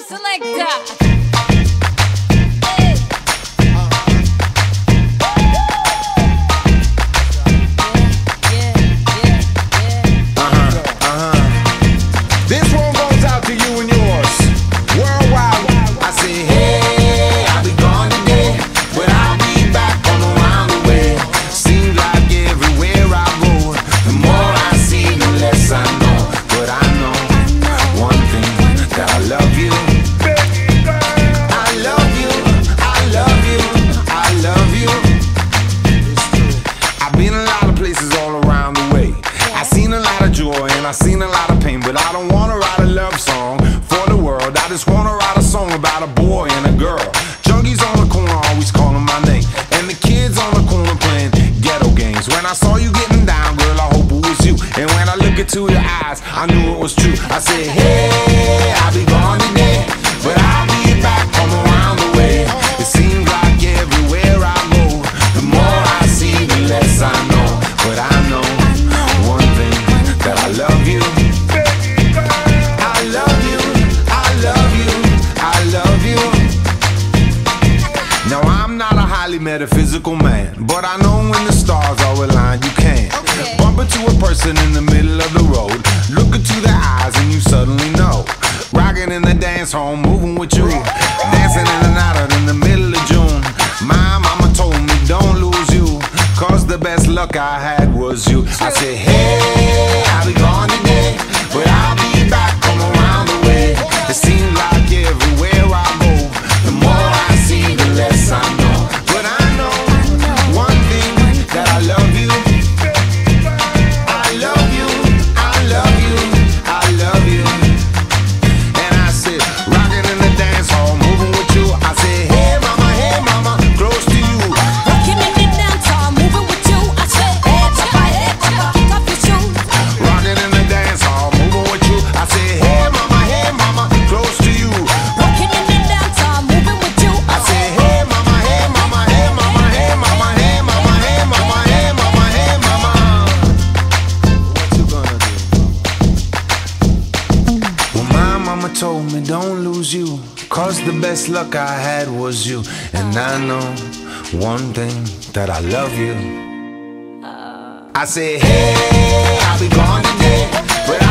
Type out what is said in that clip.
selector. This one goes out to you and yours. Worldwide. I say, hey, I'll be gone today, but I'll be back from around the way. Seems like everywhere I go, the more I see, the less I know. But I know one thing, that I love you. I love you, I love you, I love you. I've been a lot of places all around the way. I seen a lot of joy and I seen a lot of pain, but I don't wanna write a love song for the world. I just wanna write a song about a boy and a girl. Junkies on the corner always calling my name, and the kids on the corner playing ghetto games. When I saw you getting down, girl, I hope it was you. And when I look into your eyes, I knew it was true. I said, hey, I'll be gone today, but I'll be back from around the way. It seems like everywhere I go, the more I see, the less I know. But I know one thing, that I love you. I love you, I love you, I love you. Now I'm not a highly metaphysical man, but I know when the stars are aligned, you can bump into a person in the middle of the road, look into their eyes and you suddenly know. Rocking in the dance hall, moving with you, dancing in and out of in the middle of June. My mama told me don't lose you, cause the best luck I had was you. I said, hey, I'll be gone today, but I'll be back from around the way. It seems like everywhere I go, the more I see, the less I know. But I know one thing, that I love you. I love you, I love you, I love you. And I said, rocking in the dance hall, moving with you. I said, hey mama, close to you. Rocking in the dance hall, moving with you. I said, hey papa, kick off your shoes. Rocking in the dance hall, moving with you. I said, hey mama, close to you. Rocking in the dance hall, moving with you. I said, hey mama, hey mama, hey mama, hey mama, hey mama, hey mama, hey mama, hey mama. What you gonna do? Well, my mama told me don't lose you, cause the best luck I had was you. And I know one thing, that I love you. I said, hey, I'll be gone today, but